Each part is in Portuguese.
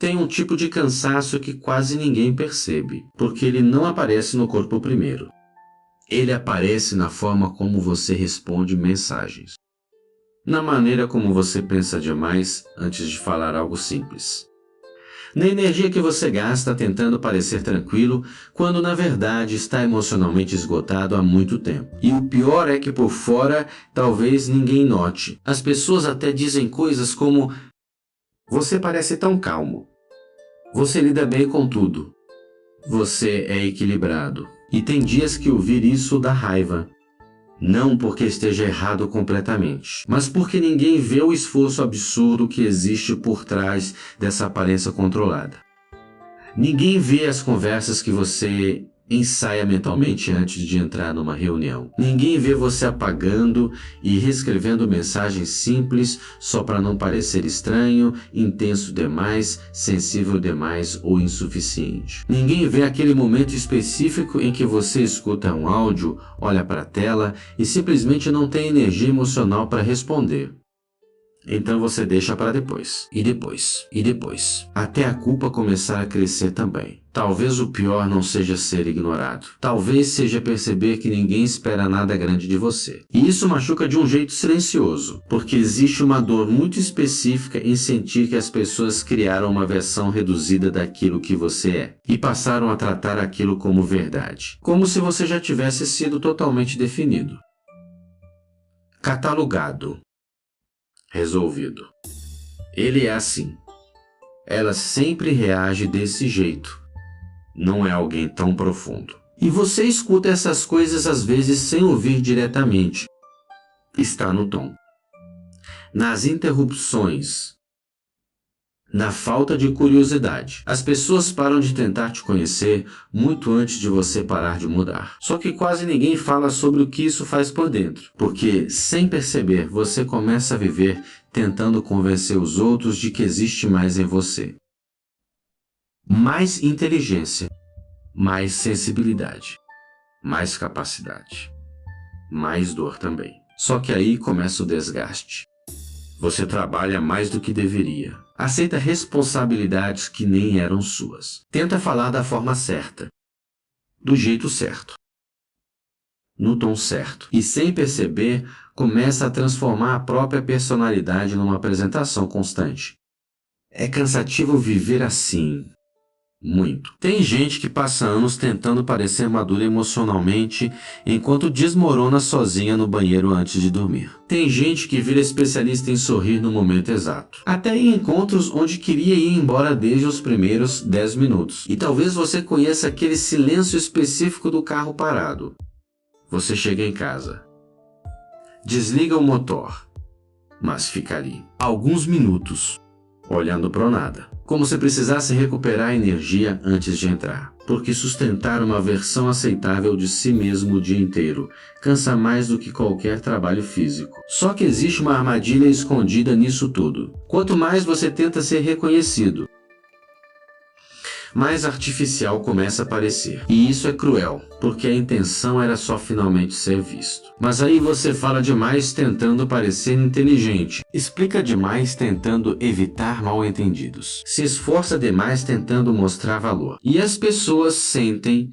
tem um tipo de cansaço que quase ninguém percebe, porque ele não aparece no corpo primeiro. Ele aparece na forma como você responde mensagens, na maneira como você pensa demais antes de falar algo simples, na energia que você gasta tentando parecer tranquilo, quando na verdade está emocionalmente esgotado há muito tempo. E o pior é que por fora talvez ninguém note. As pessoas até dizem coisas como: você parece tão calmo. Você lida bem com tudo. Você é equilibrado. E tem dias que ouvir isso dá raiva. Não porque esteja errado completamente, mas porque ninguém vê o esforço absurdo que existe por trás dessa aparência controlada. Ninguém vê as conversas que você ensaia mentalmente antes de entrar numa reunião. Ninguém vê você apagando e reescrevendo mensagens simples só para não parecer estranho, intenso demais, sensível demais ou insuficiente. Ninguém vê aquele momento específico em que você escuta um áudio, olha para a tela e simplesmente não tem energia emocional para responder. Então você deixa para depois, e depois, e depois, até a culpa começar a crescer também. Talvez o pior não seja ser ignorado. Talvez seja perceber que ninguém espera nada grande de você. E isso machuca de um jeito silencioso, porque existe uma dor muito específica em sentir que as pessoas criaram uma versão reduzida daquilo que você é, e passaram a tratar aquilo como verdade, como se você já tivesse sido totalmente definido, catalogado, resolvido. Ele é assim. Ela sempre reage desse jeito. Não é alguém tão profundo. E você escuta essas coisas às vezes sem ouvir diretamente. Está no tom, nas interrupções, na falta de curiosidade. As pessoas param de tentar te conhecer muito antes de você parar de mudar. Só que quase ninguém fala sobre o que isso faz por dentro, porque, sem perceber, você começa a viver tentando convencer os outros de que existe mais em você. Mais inteligência, mais sensibilidade, mais capacidade, mais dor também. Só que aí começa o desgaste. Você trabalha mais do que deveria. Aceita responsabilidades que nem eram suas. Tenta falar da forma certa, do jeito certo, no tom certo. E sem perceber, começa a transformar a própria personalidade numa apresentação constante. É cansativo viver assim. Muito. Tem gente que passa anos tentando parecer madura emocionalmente enquanto desmorona sozinha no banheiro antes de dormir. Tem gente que vira especialista em sorrir no momento exato, até em encontros onde queria ir embora desde os primeiros 10 minutos. E talvez você conheça aquele silêncio específico do carro parado. Você chega em casa, desliga o motor, mas fica ali alguns minutos, olhando para o nada, como se precisasse recuperar energia antes de entrar. Porque sustentar uma versão aceitável de si mesmo o dia inteiro cansa mais do que qualquer trabalho físico. Só que existe uma armadilha escondida nisso tudo. Quanto mais você tenta ser reconhecido, mais artificial começa a parecer. E isso é cruel, porque a intenção era só finalmente ser visto. Mas aí você fala demais tentando parecer inteligente, explica demais tentando evitar mal-entendidos, se esforça demais tentando mostrar valor. E as pessoas sentem,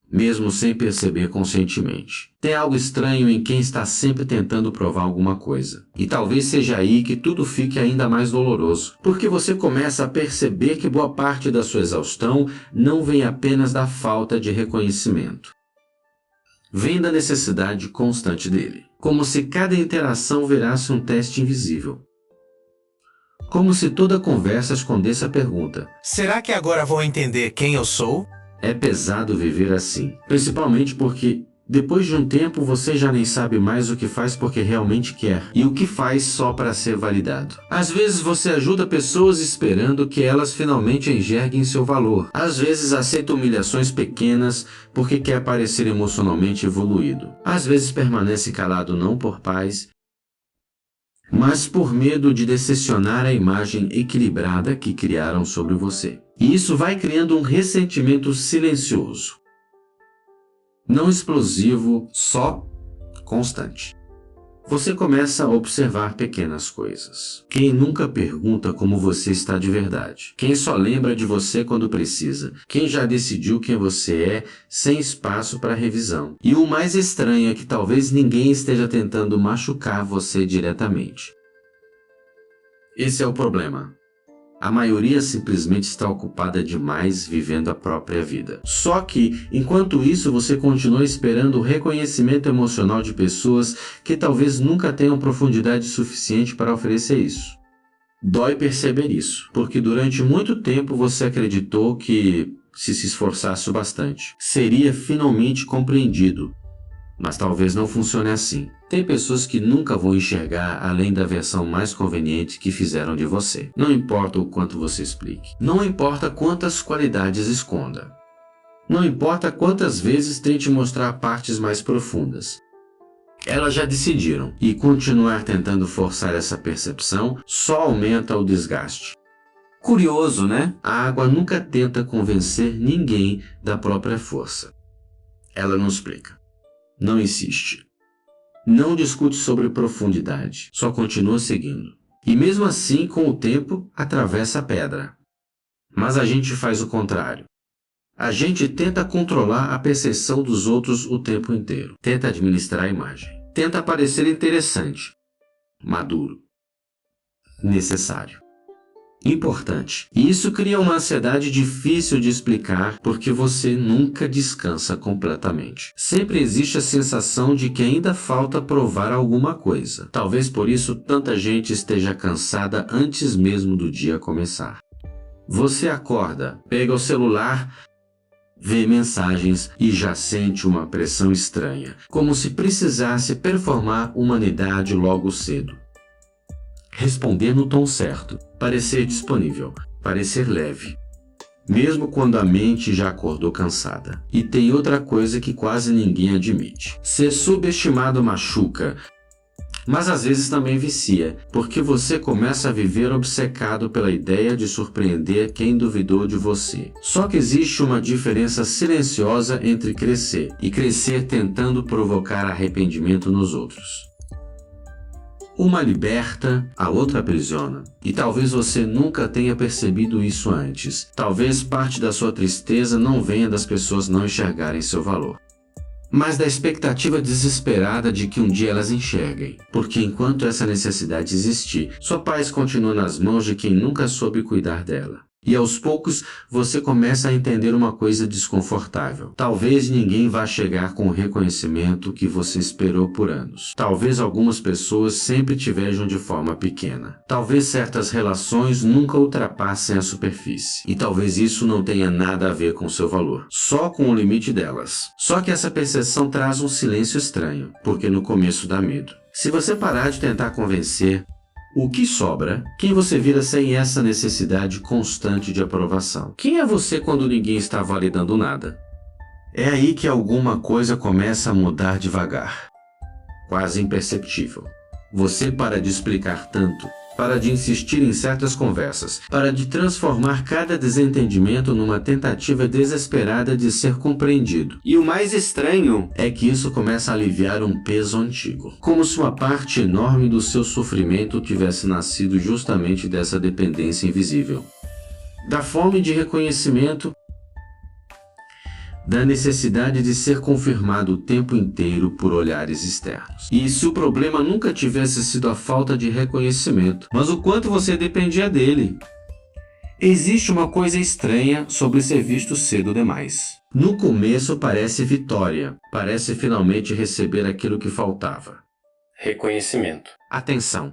mesmo sem perceber conscientemente. Tem algo estranho em quem está sempre tentando provar alguma coisa. E talvez seja aí que tudo fique ainda mais doloroso, porque você começa a perceber que boa parte da sua exaustão não vem apenas da falta de reconhecimento. Vem da necessidade constante dele. Como se cada interação virasse um teste invisível. Como se toda conversa escondesse a pergunta: será que agora vou entender quem eu sou? É pesado viver assim, principalmente porque depois de um tempo você já nem sabe mais o que faz porque realmente quer e o que faz só para ser validado. Às vezes você ajuda pessoas esperando que elas finalmente enxerguem seu valor. Às vezes aceita humilhações pequenas porque quer parecer emocionalmente evoluído. Às vezes permanece calado não por paz, mas por medo de decepcionar a imagem equilibrada que criaram sobre você. E isso vai criando um ressentimento silencioso. Não explosivo, só constante. Você começa a observar pequenas coisas. Quem nunca pergunta como você está de verdade? Quem só lembra de você quando precisa? Quem já decidiu quem você é sem espaço para revisão? E o mais estranho é que talvez ninguém esteja tentando machucar você diretamente. Esse é o problema. A maioria simplesmente está ocupada demais vivendo a própria vida. Só que, enquanto isso, você continua esperando o reconhecimento emocional de pessoas que talvez nunca tenham profundidade suficiente para oferecer isso. Dói perceber isso, porque durante muito tempo você acreditou que, se esforçasse bastante, seria finalmente compreendido. Mas talvez não funcione assim. Tem pessoas que nunca vão enxergar além da versão mais conveniente que fizeram de você. Não importa o quanto você explique. Não importa quantas qualidades esconda. Não importa quantas vezes tente mostrar partes mais profundas. Elas já decidiram, e continuar tentando forçar essa percepção só aumenta o desgaste. Curioso, né? A água nunca tenta convencer ninguém da própria força. Ela não explica. Não insiste. Não discute sobre profundidade, só continua seguindo. E mesmo assim, com o tempo, atravessa a pedra. Mas a gente faz o contrário. A gente tenta controlar a percepção dos outros o tempo inteiro. Tenta administrar a imagem. Tenta parecer interessante, maduro, necessário, importante. E isso cria uma ansiedade difícil de explicar porque você nunca descansa completamente. Sempre existe a sensação de que ainda falta provar alguma coisa. Talvez por isso tanta gente esteja cansada antes mesmo do dia começar. Você acorda, pega o celular, vê mensagens e já sente uma pressão estranha, como se precisasse performar humanidade logo cedo. Responder no tom certo, parecer disponível, parecer leve, mesmo quando a mente já acordou cansada. E tem outra coisa que quase ninguém admite. Ser subestimado machuca, mas às vezes também vicia, porque você começa a viver obcecado pela ideia de surpreender quem duvidou de você. Só que existe uma diferença silenciosa entre crescer e crescer tentando provocar arrependimento nos outros. Uma liberta, a outra aprisiona. E talvez você nunca tenha percebido isso antes. Talvez parte da sua tristeza não venha das pessoas não enxergarem seu valor, mas da expectativa desesperada de que um dia elas enxerguem. Porque enquanto essa necessidade existir, sua paz continua nas mãos de quem nunca soube cuidar dela. E aos poucos, você começa a entender uma coisa desconfortável. Talvez ninguém vá chegar com o reconhecimento que você esperou por anos. Talvez algumas pessoas sempre te vejam de forma pequena. Talvez certas relações nunca ultrapassem a superfície. E talvez isso não tenha nada a ver com seu valor, só com o limite delas. Só que essa percepção traz um silêncio estranho, porque no começo dá medo. Se você parar de tentar convencer, o que sobra? Quem você vira sem essa necessidade constante de aprovação? Quem é você quando ninguém está validando nada? É aí que alguma coisa começa a mudar devagar, quase imperceptível. Você para de explicar tanto, para de insistir em certas conversas, para de transformar cada desentendimento numa tentativa desesperada de ser compreendido. E o mais estranho é que isso começa a aliviar um peso antigo, como se uma parte enorme do seu sofrimento tivesse nascido justamente dessa dependência invisível, da fome de reconhecimento, da necessidade de ser confirmado o tempo inteiro por olhares externos. E se o problema nunca tivesse sido a falta de reconhecimento, mas o quanto você dependia dele? Existe uma coisa estranha sobre ser visto cedo demais. No começo parece vitória, parece finalmente receber aquilo que faltava. Reconhecimento, atenção,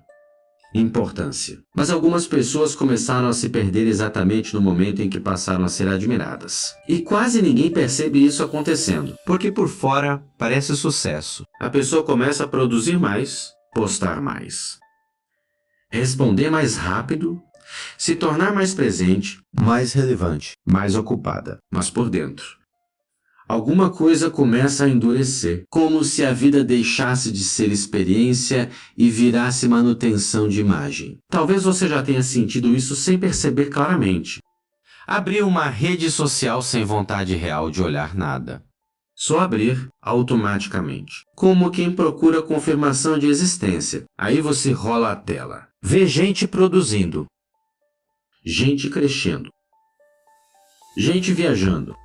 importância. Mas algumas pessoas começaram a se perder exatamente no momento em que passaram a ser admiradas. E quase ninguém percebe isso acontecendo, porque por fora parece sucesso. A pessoa começa a produzir mais, postar mais, responder mais rápido, se tornar mais presente, mais relevante, mais ocupada. Mas por dentro, alguma coisa começa a endurecer, como se a vida deixasse de ser experiência e virasse manutenção de imagem. Talvez você já tenha sentido isso sem perceber claramente. Abrir uma rede social sem vontade real de olhar nada. Só abrir automaticamente. Como quem procura confirmação de existência. Aí você rola a tela. Vê gente produzindo. Gente crescendo. Gente viajando.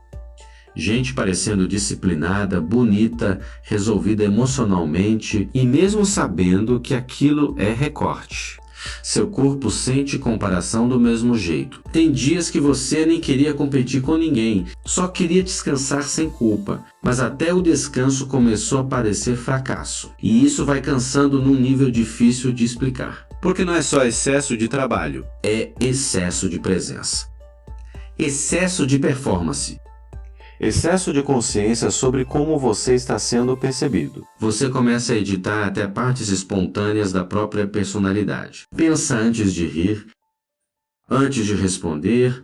Gente parecendo disciplinada, bonita, resolvida emocionalmente e mesmo sabendo que aquilo é recorte. Seu corpo sente comparação do mesmo jeito. Tem dias que você nem queria competir com ninguém, só queria descansar sem culpa. Mas até o descanso começou a parecer fracasso. E isso vai cansando num nível difícil de explicar. Porque não é só excesso de trabalho, é excesso de presença. Excesso de performance. Excesso de consciência sobre como você está sendo percebido. Você começa a editar até partes espontâneas da própria personalidade. Pensa antes de rir, antes de responder,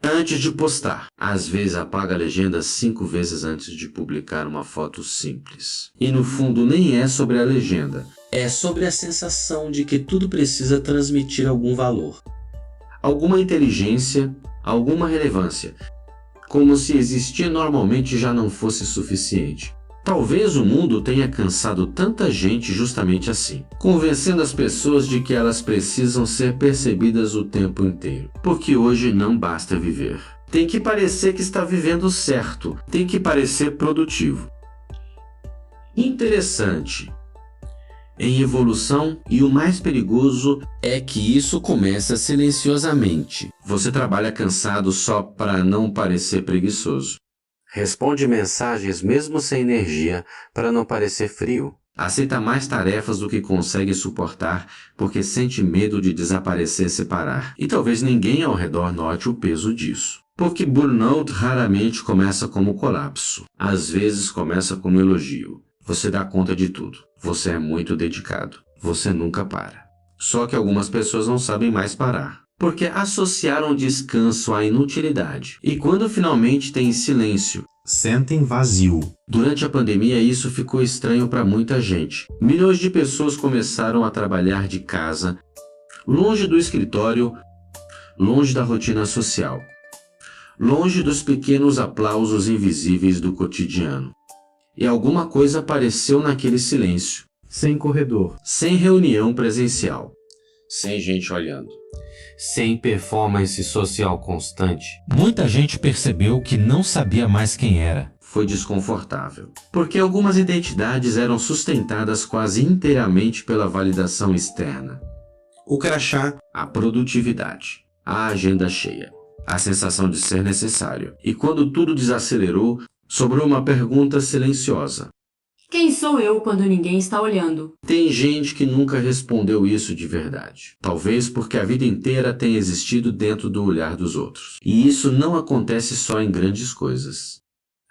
antes de postar. Às vezes apaga a legenda 5 vezes antes de publicar uma foto simples. E no fundo nem é sobre a legenda. É sobre a sensação de que tudo precisa transmitir algum valor. Alguma inteligência, alguma relevância. Como se existir normalmente já não fosse suficiente. Talvez o mundo tenha cansado tanta gente justamente assim, convencendo as pessoas de que elas precisam ser percebidas o tempo inteiro. Porque hoje não basta viver. Tem que parecer que está vivendo certo, tem que parecer produtivo. Interessante. Em evolução, e o mais perigoso é que isso começa silenciosamente. Você trabalha cansado só para não parecer preguiçoso. Responde mensagens mesmo sem energia para não parecer frio. Aceita mais tarefas do que consegue suportar porque sente medo de desaparecer se parar. E talvez ninguém ao redor note o peso disso. Porque burnout raramente começa como colapso. Às vezes começa como elogio. Você dá conta de tudo. Você é muito dedicado. Você nunca para. Só que algumas pessoas não sabem mais parar. Porque associaram descanso à inutilidade. E quando finalmente têm silêncio, Sentem vazio. durante a pandemia isso ficou estranho para muita gente. Milhões de pessoas começaram a trabalhar de casa, longe do escritório, longe da rotina social, longe dos pequenos aplausos invisíveis do cotidiano. E alguma coisa apareceu naquele silêncio. Sem corredor, sem reunião presencial, sem gente olhando, sem performance social constante. Muita gente percebeu que não sabia mais quem era. Foi desconfortável, porque algumas identidades eram sustentadas quase inteiramente pela validação externa. O crachá, a produtividade, a agenda cheia, a sensação de ser necessário. E quando tudo desacelerou, sobrou uma pergunta silenciosa. Quem sou eu quando ninguém está olhando? Tem gente que nunca respondeu isso de verdade. Talvez porque a vida inteira tenha existido dentro do olhar dos outros. E isso não acontece só em grandes coisas.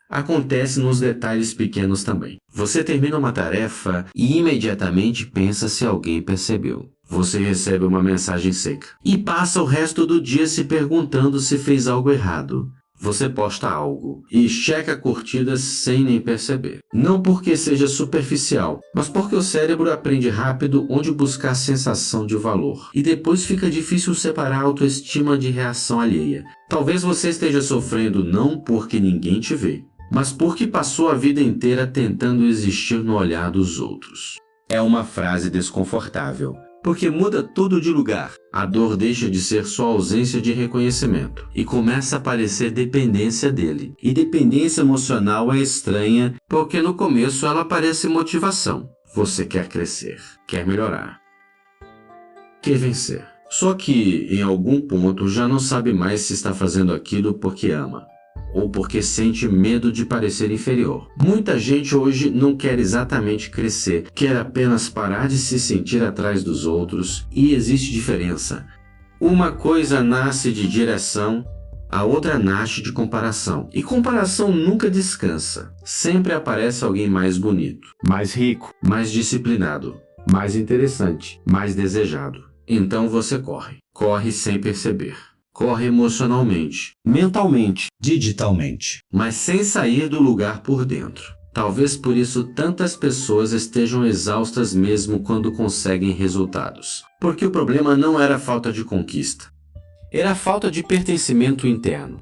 Acontece nos detalhes pequenos também. Você termina uma tarefa e imediatamente pensa se alguém percebeu. Você recebe uma mensagem seca. E passa o resto do dia se perguntando se fez algo errado. Você posta algo e checa curtidas sem nem perceber. Não porque seja superficial, mas porque o cérebro aprende rápido onde buscar sensação de valor. E depois fica difícil separar a autoestima de reação alheia. Talvez você esteja sofrendo não porque ninguém te vê, mas porque passou a vida inteira tentando existir no olhar dos outros. É uma frase desconfortável, porque muda tudo de lugar. A dor deixa de ser só ausência de reconhecimento e começa a parecer dependência dele. E dependência emocional é estranha, porque no começo ela parece motivação. Você quer crescer, quer melhorar, quer vencer. Só que, em algum ponto, já não sabe mais se está fazendo aquilo porque ama ou porque sente medo de parecer inferior. Muita gente hoje não quer exatamente crescer, quer apenas parar de se sentir atrás dos outros, e existe diferença. Uma coisa nasce de direção, a outra nasce de comparação. E comparação nunca descansa. Sempre aparece alguém mais bonito, mais rico, mais disciplinado, mais interessante, mais desejado. Então você corre. Corre sem perceber. Corre emocionalmente, mentalmente, Digitalmente. mas sem sair do lugar por dentro. Talvez por isso tantas pessoas estejam exaustas mesmo quando conseguem resultados. Porque o problema não era falta de conquista. Era falta de pertencimento interno.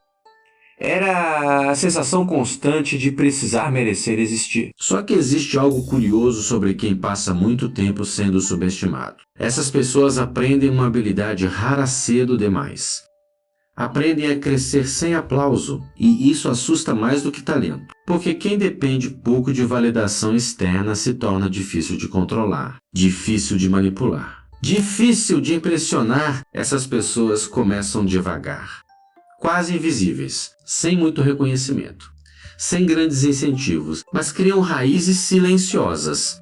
Era a sensação constante de precisar merecer existir. Só que existe algo curioso sobre quem passa muito tempo sendo subestimado. Essas pessoas aprendem uma habilidade rara cedo demais. Aprendem a crescer sem aplauso, e isso assusta mais do que talento. Porque quem depende pouco de validação externa se torna difícil de controlar, difícil de manipular, difícil de impressionar. Essas pessoas começam devagar, quase invisíveis, sem muito reconhecimento, sem grandes incentivos, mas criam raízes silenciosas.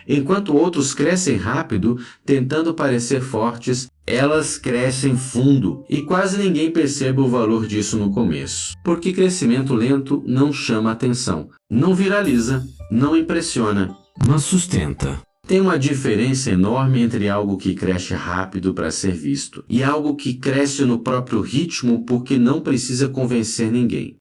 Enquanto outros crescem rápido, tentando parecer fortes, elas crescem fundo e quase ninguém percebe o valor disso no começo. Porque crescimento lento não chama atenção, não viraliza, não impressiona, mas sustenta. Tem uma diferença enorme entre algo que cresce rápido para ser visto e algo que cresce no próprio ritmo porque não precisa convencer ninguém.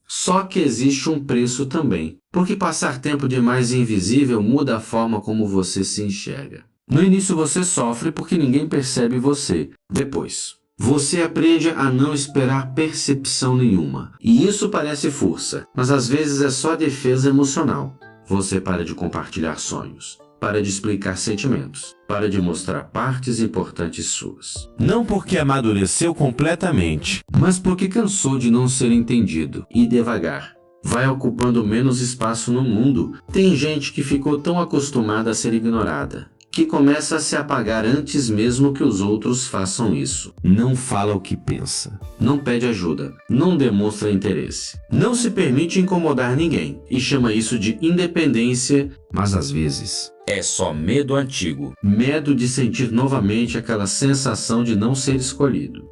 Só que existe um preço também, porque passar tempo demais invisível muda a forma como você se enxerga. No início você sofre porque ninguém percebe você. Depois, você aprende a não esperar percepção nenhuma. E isso parece força, mas às vezes é só defesa emocional. Você para de compartilhar sonhos, para de explicar sentimentos, para de mostrar partes importantes suas. Não porque amadureceu completamente, mas porque cansou de não ser entendido. E devagar, vai ocupando menos espaço no mundo. Tem gente que ficou tão acostumada a ser ignorada, que começa a se apagar antes mesmo que os outros façam isso. Não fala o que pensa, não pede ajuda, não demonstra interesse, não se permite incomodar ninguém e chama isso de independência, mas às vezes é só medo antigo. Medo de sentir novamente aquela sensação de não ser escolhido,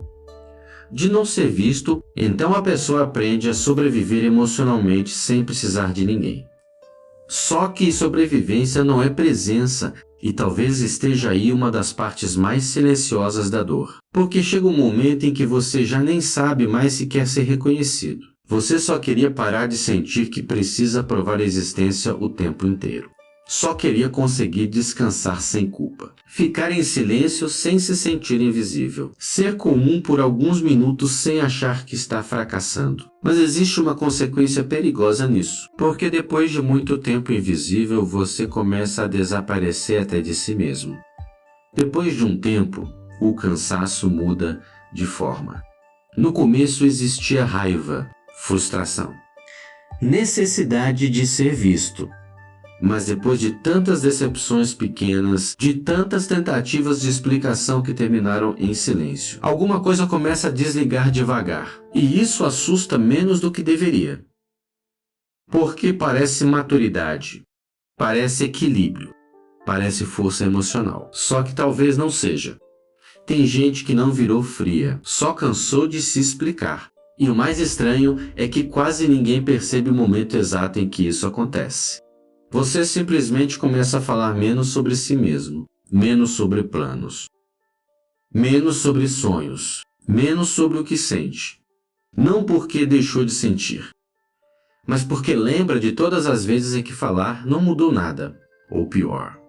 de não ser visto. Então a pessoa aprende a sobreviver emocionalmente sem precisar de ninguém. Só que sobrevivência não é presença, e talvez esteja aí uma das partes mais silenciosas da dor. Porque chega um momento em que você já nem sabe mais se quer ser reconhecido. Você só queria parar de sentir que precisa provar existência o tempo inteiro. Só queria conseguir descansar sem culpa. Ficar em silêncio sem se sentir invisível. Ser comum por alguns minutos sem achar que está fracassando. Mas existe uma consequência perigosa nisso. Porque depois de muito tempo invisível, você começa a desaparecer até de si mesmo. Depois de um tempo, o cansaço muda de forma. No começo existia raiva, frustração, necessidade de ser visto. Mas depois de tantas decepções pequenas, de tantas tentativas de explicação que terminaram em silêncio, alguma coisa começa a desligar devagar. E isso assusta menos do que deveria. Porque parece maturidade, parece equilíbrio, parece força emocional. Só que talvez não seja. Tem gente que não virou fria, só cansou de se explicar. E o mais estranho é que quase ninguém percebe o momento exato em que isso acontece. Você simplesmente começa a falar menos sobre si mesmo, menos sobre planos, menos sobre sonhos, menos sobre o que sente. Não porque deixou de sentir, mas porque lembra de todas as vezes em que falar não mudou nada, ou pior,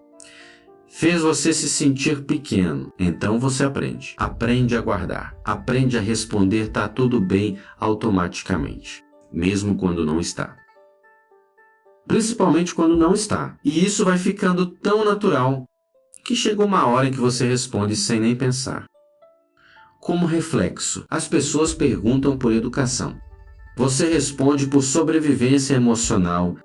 fez você se sentir pequeno. Então você aprende a guardar, aprende a responder tá tudo bem automaticamente, mesmo quando não está. Principalmente quando não está. E isso vai ficando tão natural que chega uma hora em que você responde sem nem pensar. Como reflexo, as pessoas perguntam por educação. Você responde por sobrevivência emocional.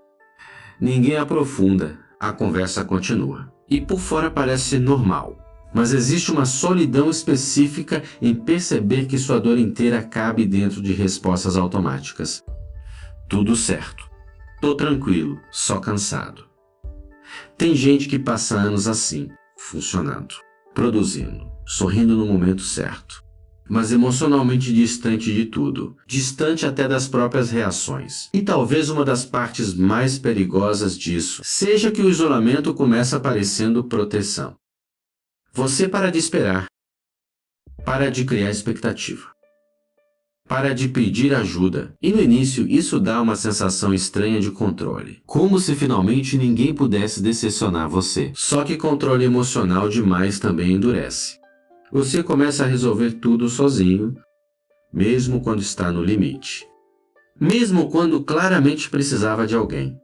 Ninguém aprofunda, a conversa continua. E por fora parece normal. Mas existe uma solidão específica em perceber que sua dor inteira cabe dentro de respostas automáticas. Tudo certo. Tô tranquilo, só cansado. Tem gente que passa anos assim, funcionando, produzindo, sorrindo no momento certo, mas emocionalmente distante de tudo, distante até das próprias reações. E talvez uma das partes mais perigosas disso seja que o isolamento começa parecendo proteção. Você para de esperar, para de criar expectativa, para de pedir ajuda. E no início isso dá uma sensação estranha de controle. Como se finalmente ninguém pudesse decepcionar você. Só que controle emocional demais também endurece. Você começa a resolver tudo sozinho, mesmo quando está no limite, mesmo quando claramente precisava de alguém.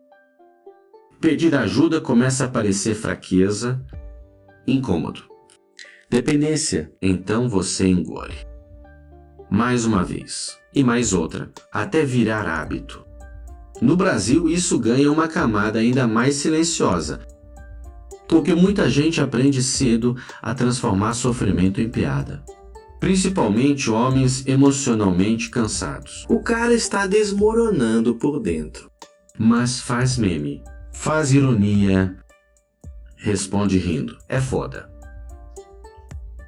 Pedir ajuda começa a parecer fraqueza, incômodo. Dependência, então você engole. Mais uma vez, e mais outra, até virar hábito. No Brasil, isso ganha uma camada ainda mais silenciosa, porque muita gente aprende cedo a transformar sofrimento em piada. Principalmente homens emocionalmente cansados. O cara está desmoronando por dentro, mas faz meme, faz ironia, responde rindo. É foda.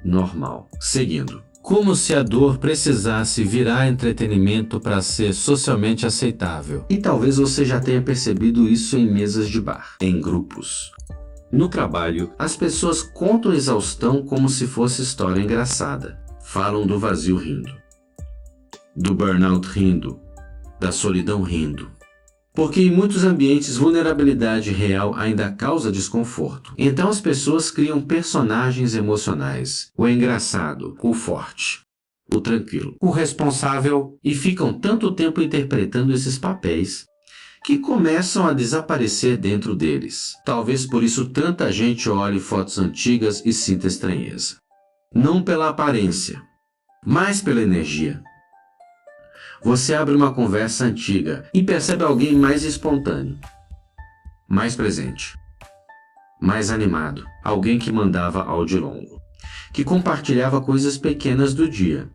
Normal. Seguindo. Como se a dor precisasse virar entretenimento para ser socialmente aceitável. E talvez você já tenha percebido isso em mesas de bar, em grupos. No trabalho, as pessoas contam exaustão como se fosse história engraçada. Falam do vazio rindo, do burnout rindo, da solidão rindo. Porque em muitos ambientes vulnerabilidade real ainda causa desconforto. Então as pessoas criam personagens emocionais, o engraçado, o forte, o tranquilo, o responsável, e ficam tanto tempo interpretando esses papéis que começam a desaparecer dentro deles. Talvez por isso tanta gente olhe fotos antigas e sinta estranheza. Não pela aparência, mas pela energia. Você abre uma conversa antiga e percebe alguém mais espontâneo, mais presente, mais animado, alguém que mandava áudio longo, que compartilhava coisas pequenas do dia,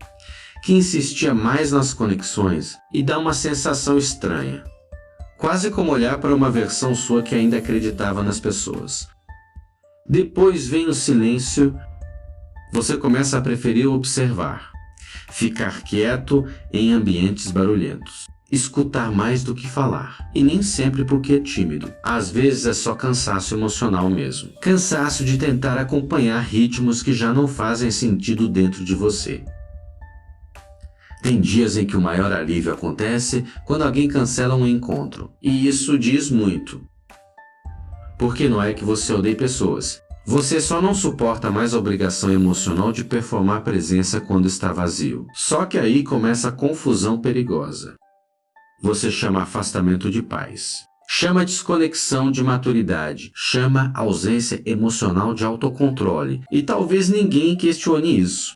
que insistia mais nas conexões e dá uma sensação estranha, quase como olhar para uma versão sua que ainda acreditava nas pessoas. Depois vem o silêncio, você começa a preferir observar. Ficar quieto em ambientes barulhentos. Escutar mais do que falar. E nem sempre porque é tímido. Às vezes é só cansaço emocional mesmo. Cansaço de tentar acompanhar ritmos que já não fazem sentido dentro de você. Tem dias em que o maior alívio acontece quando alguém cancela um encontro. E isso diz muito. Porque não é que você odeie pessoas. Você só não suporta mais a obrigação emocional de performar presença quando está vazio. Só que aí começa a confusão perigosa. Você chama afastamento de paz. Chama desconexão de maturidade. Chama ausência emocional de autocontrole. E talvez ninguém questione isso.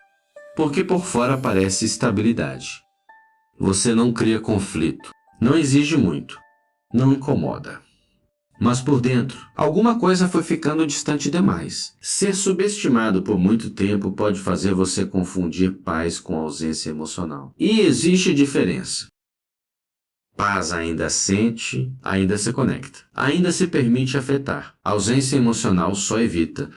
Porque por fora parece estabilidade. Você não cria conflito. Não exige muito. Não incomoda. Mas por dentro, alguma coisa foi ficando distante demais. Ser subestimado por muito tempo pode fazer você confundir paz com ausência emocional. E existe diferença. Paz ainda sente, ainda se conecta, ainda se permite afetar. Ausência emocional só evita.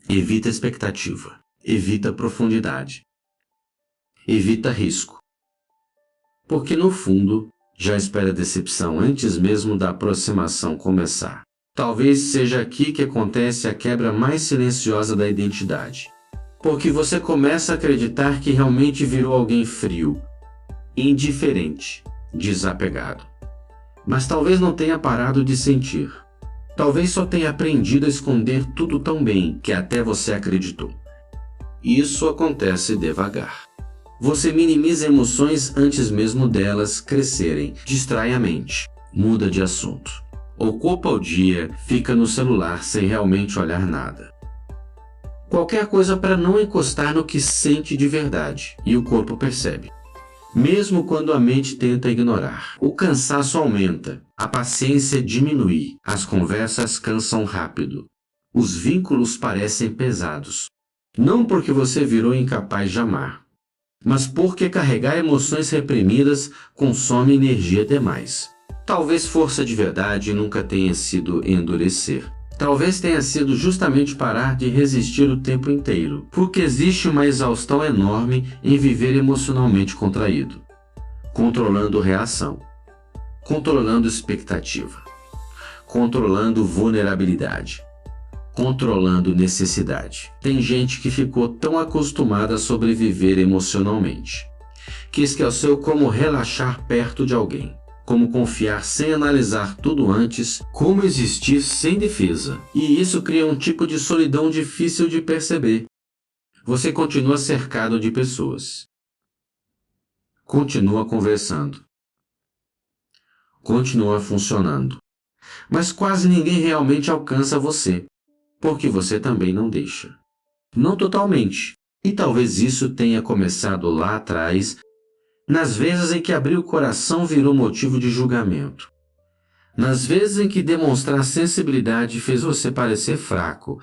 Evita expectativa, evita profundidade, evita risco. Porque no fundo, já espera decepção antes mesmo da aproximação começar. Talvez seja aqui que acontece a quebra mais silenciosa da identidade. Porque você começa a acreditar que realmente virou alguém frio, indiferente, desapegado. Mas talvez não tenha parado de sentir. Talvez só tenha aprendido a esconder tudo tão bem que até você acreditou. Isso acontece devagar. Você minimiza emoções antes mesmo delas crescerem, distrai a mente, muda de assunto. Ocupa o dia, fica no celular sem realmente olhar nada. Qualquer coisa para não encostar no que sente de verdade, e o corpo percebe. Mesmo quando a mente tenta ignorar. O cansaço aumenta, a paciência diminui, as conversas cansam rápido. Os vínculos parecem pesados. Não porque você virou incapaz de amar, mas porque carregar emoções reprimidas consome energia demais. Talvez força de verdade nunca tenha sido endurecer. Talvez tenha sido justamente parar de resistir o tempo inteiro, porque existe uma exaustão enorme em viver emocionalmente contraído, controlando reação, controlando expectativa, controlando vulnerabilidade, controlando necessidade. Tem gente que ficou tão acostumada a sobreviver emocionalmente, que esqueceu como relaxar perto de alguém, como confiar sem analisar tudo antes, como existir sem defesa. E isso cria um tipo de solidão difícil de perceber. Você continua cercado de pessoas, continua conversando. Continua funcionando. Mas quase ninguém realmente alcança você, porque você também não deixa. Não totalmente. E talvez isso tenha começado lá atrás, nas vezes em que abrir o coração virou motivo de julgamento. Nas vezes em que demonstrar sensibilidade fez você parecer fraco.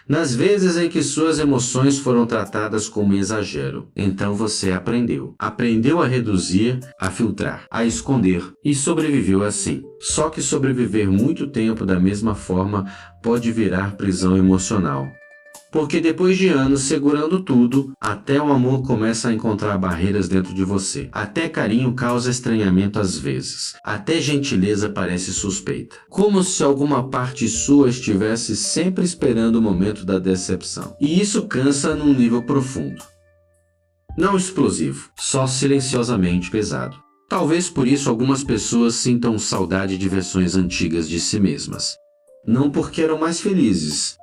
Nas vezes em que suas emoções foram tratadas como exagero. Então você aprendeu. Aprendeu a reduzir, a filtrar, a esconder e sobreviveu assim. Só que sobreviver muito tempo da mesma forma pode virar prisão emocional. Porque depois de anos segurando tudo, até o amor começa a encontrar barreiras dentro de você. Até carinho causa estranhamento às vezes. Até gentileza parece suspeita. Como se alguma parte sua estivesse sempre esperando o momento da decepção. E isso cansa num nível profundo. Não explosivo, só silenciosamente pesado. Talvez por isso algumas pessoas sintam saudade de versões antigas de si mesmas. Não porque eram mais felizes,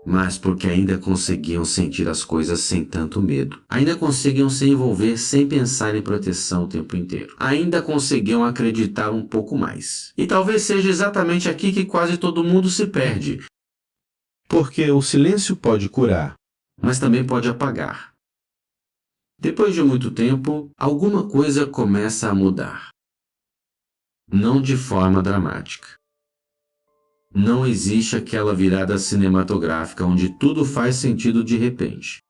mas porque ainda conseguiam sentir as coisas sem tanto medo. Ainda conseguiam se envolver sem pensar em proteção o tempo inteiro. Ainda conseguiam acreditar um pouco mais. E talvez seja exatamente aqui que quase todo mundo se perde. Porque o silêncio pode curar. Mas também pode apagar. Depois de muito tempo, alguma coisa começa a mudar. Não de forma dramática. Não existe aquela virada cinematográfica onde tudo faz sentido de repente.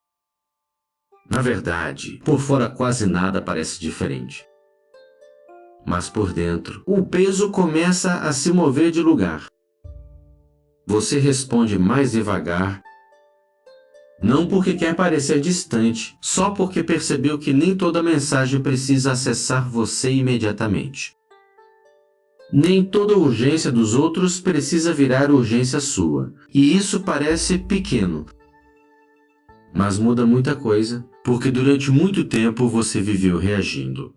Na verdade, por fora quase nada parece diferente. Mas por dentro, o peso começa a se mover de lugar. Você responde mais devagar, não porque quer parecer distante, só porque percebeu que nem toda mensagem precisa acessar você imediatamente. Nem toda urgência dos outros precisa virar urgência sua. E isso parece pequeno. Mas muda muita coisa, porque durante muito tempo você viveu reagindo.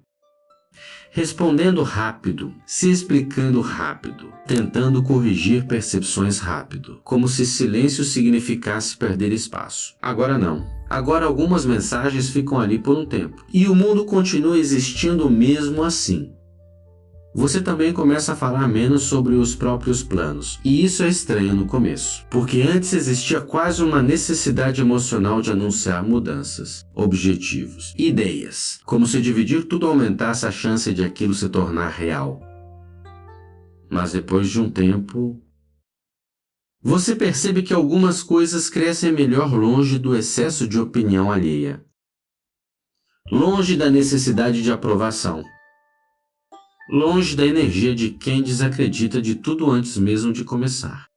Respondendo rápido, se explicando rápido, tentando corrigir percepções rápido, como se silêncio significasse perder espaço. Agora não. Agora algumas mensagens ficam ali por um tempo. E o mundo continua existindo mesmo assim. Você também começa a falar menos sobre os próprios planos. E isso é estranho no começo, porque antes existia quase uma necessidade emocional de anunciar mudanças, objetivos, ideias, como se dividir tudo aumentasse a chance de aquilo se tornar real. Mas depois de um tempo, você percebe que algumas coisas crescem melhor longe do excesso de opinião alheia, longe da necessidade de aprovação. Longe da energia de quem desacredita de tudo antes mesmo de começar.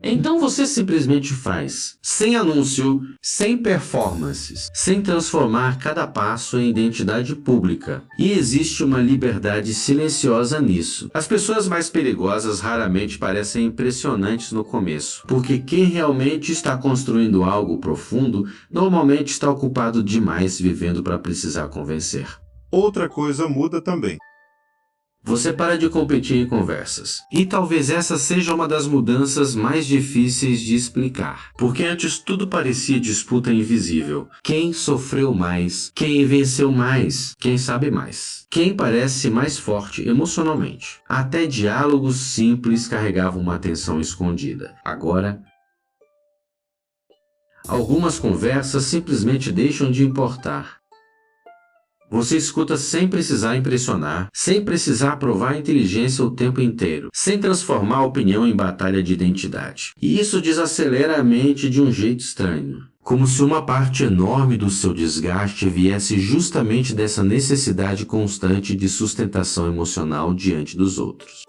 Então você simplesmente faz, sem anúncio, sem performances, sem transformar cada passo em identidade pública. E existe uma liberdade silenciosa nisso. As pessoas mais perigosas raramente parecem impressionantes no começo, porque quem realmente está construindo algo profundo normalmente está ocupado demais vivendo para precisar convencer. Outra coisa muda também. Você para de competir em conversas. E talvez essa seja uma das mudanças mais difíceis de explicar. Porque antes tudo parecia disputa invisível. Quem sofreu mais? Quem venceu mais? Quem sabe mais? Quem parece mais forte emocionalmente? Até diálogos simples carregavam uma atenção escondida. Agora, algumas conversas simplesmente deixam de importar. Você escuta sem precisar impressionar, sem precisar provar inteligência o tempo inteiro, sem transformar a opinião em batalha de identidade. E isso desacelera a mente de um jeito estranho. Como se uma parte enorme do seu desgaste viesse justamente dessa necessidade constante de sustentação emocional diante dos outros.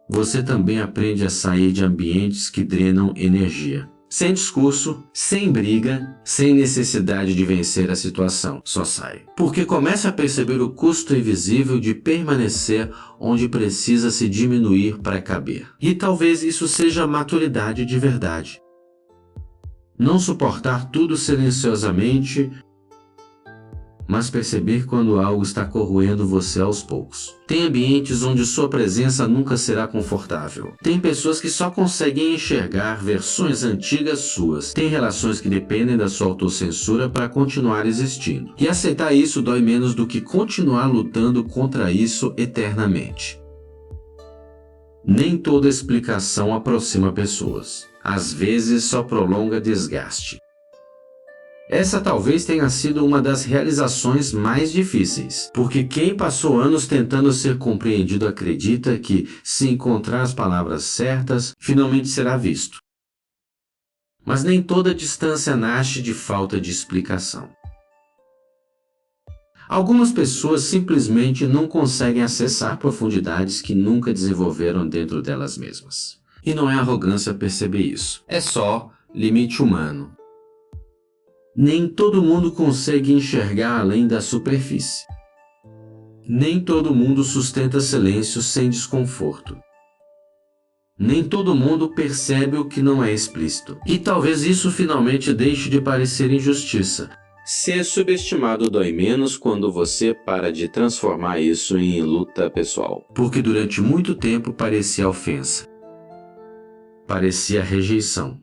Você também aprende a sair de ambientes que drenam energia. Sem discurso, sem briga, sem necessidade de vencer a situação, só sai. Porque começa a perceber o custo invisível de permanecer onde precisa se diminuir para caber. E talvez isso seja maturidade de verdade. Não suportar tudo silenciosamente, mas perceber quando algo está corroendo você aos poucos. Tem ambientes onde sua presença nunca será confortável. Tem pessoas que só conseguem enxergar versões antigas suas. Tem relações que dependem da sua autocensura para continuar existindo. E aceitar isso dói menos do que continuar lutando contra isso eternamente. Nem toda explicação aproxima pessoas. Às vezes só prolonga desgaste. Essa talvez tenha sido uma das realizações mais difíceis, porque quem passou anos tentando ser compreendido acredita que, se encontrar as palavras certas, finalmente será visto. Mas nem toda distância nasce de falta de explicação. Algumas pessoas simplesmente não conseguem acessar profundidades que nunca desenvolveram dentro delas mesmas. E não é arrogância perceber isso, é só limite humano. Nem todo mundo consegue enxergar além da superfície. Nem todo mundo sustenta silêncio sem desconforto. Nem todo mundo percebe o que não é explícito. E talvez isso finalmente deixe de parecer injustiça. Ser subestimado dói menos quando você para de transformar isso em luta pessoal. Porque durante muito tempo parecia ofensa. Parecia rejeição.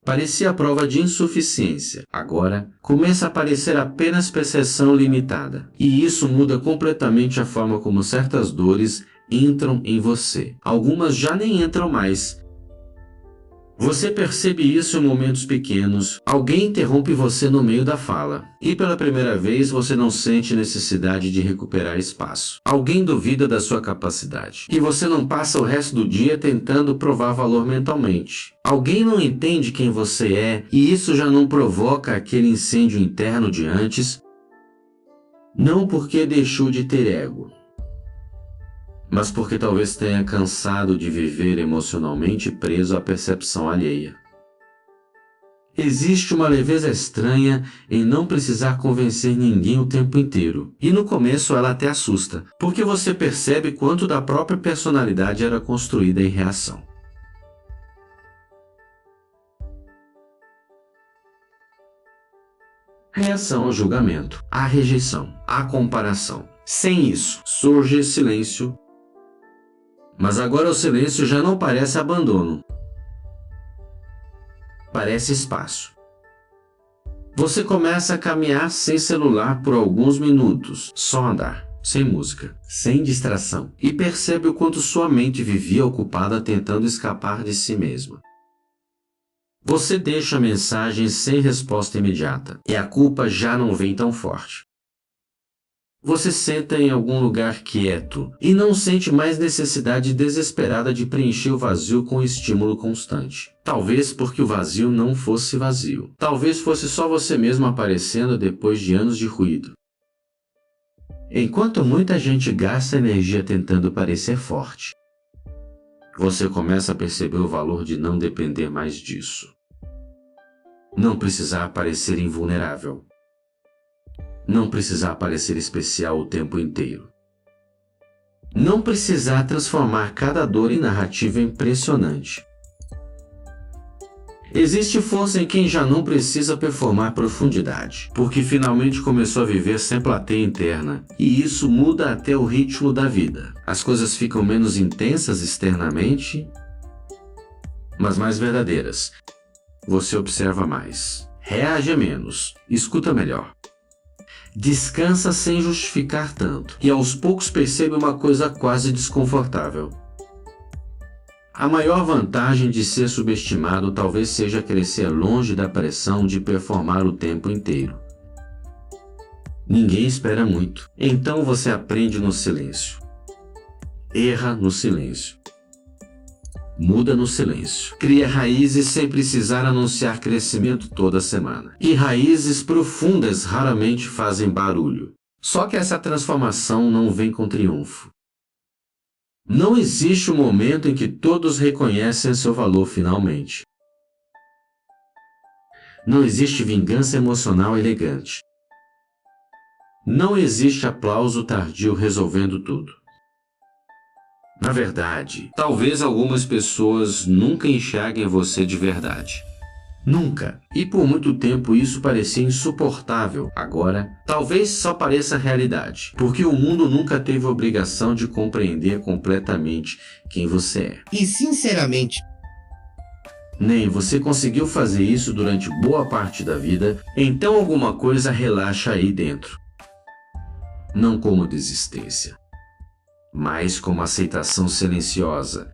Parecia a prova de insuficiência. Agora, começa a parecer apenas percepção limitada. E isso muda completamente a forma como certas dores entram em você. Algumas já nem entram mais. Você percebe isso em momentos pequenos. Alguém interrompe você no meio da fala. E pela primeira vez você não sente necessidade de recuperar espaço. Alguém duvida da sua capacidade. E você não passa o resto do dia tentando provar valor mentalmente. Alguém não entende quem você é e isso já não provoca aquele incêndio interno de antes. Não porque deixou de ter ego, mas porque talvez tenha cansado de viver emocionalmente preso à percepção alheia. Existe uma leveza estranha em não precisar convencer ninguém o tempo inteiro. E no começo ela até assusta, porque você percebe quanto da própria personalidade era construída em reação. Reação ao julgamento, à rejeição, à comparação. Sem isso, surge silêncio. Mas agora o silêncio já não parece abandono. Parece espaço. Você começa a caminhar sem celular por alguns minutos, só andar, sem música, sem distração, e percebe o quanto sua mente vivia ocupada tentando escapar de si mesma. Você deixa mensagens sem resposta imediata, e a culpa já não vem tão forte. Você senta em algum lugar quieto e não sente mais necessidade desesperada de preencher o vazio com estímulo constante. Talvez porque o vazio não fosse vazio. Talvez fosse só você mesmo aparecendo depois de anos de ruído. Enquanto muita gente gasta energia tentando parecer forte, você começa a perceber o valor de não depender mais disso. Não precisar parecer invulnerável. Não precisar parecer especial o tempo inteiro. Não precisar transformar cada dor em narrativa impressionante. Existe força em quem já não precisa performar profundidade, porque finalmente começou a viver sem plateia interna, e isso muda até o ritmo da vida. As coisas ficam menos intensas externamente, mas mais verdadeiras. Você observa mais, reage menos, escuta melhor. Descansa sem justificar tanto, e aos poucos percebe uma coisa quase desconfortável. A maior vantagem de ser subestimado talvez seja crescer longe da pressão de performar o tempo inteiro. Ninguém espera muito, então você aprende no silêncio. Erra no silêncio. Muda no silêncio. Cria raízes sem precisar anunciar crescimento toda semana. E raízes profundas raramente fazem barulho. Só que essa transformação não vem com triunfo. Não existe um momento em que todos reconhecem seu valor finalmente. Não existe vingança emocional elegante. Não existe aplauso tardio resolvendo tudo. Na verdade, talvez algumas pessoas nunca enxerguem você de verdade. Nunca. E por muito tempo isso parecia insuportável. Agora, talvez só pareça realidade, porque o mundo nunca teve a obrigação de compreender completamente quem você é. E sinceramente, Nem você conseguiu fazer isso durante boa parte da vida, então alguma coisa relaxa aí dentro. Não como desistência, mas como aceitação silenciosa.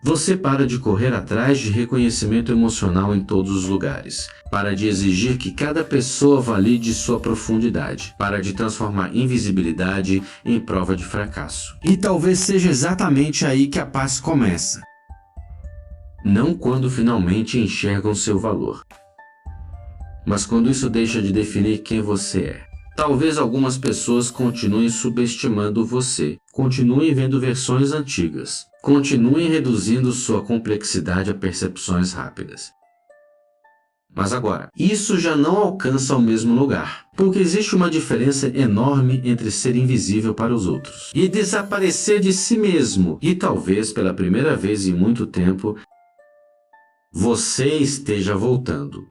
Você para de correr atrás de reconhecimento emocional em todos os lugares. Para de exigir que cada pessoa valide sua profundidade. Para de transformar invisibilidade em prova de fracasso. E talvez seja exatamente aí que a paz começa. Não quando finalmente enxergam seu valor, mas quando isso deixa de definir quem você é. Talvez algumas pessoas continuem subestimando você, continuem vendo versões antigas, continuem reduzindo sua complexidade a percepções rápidas. Mas agora, isso já não alcança o mesmo lugar, porque existe uma diferença enorme entre ser invisível para os outros e desaparecer de si mesmo. E talvez pela primeira vez em muito tempo, você esteja voltando.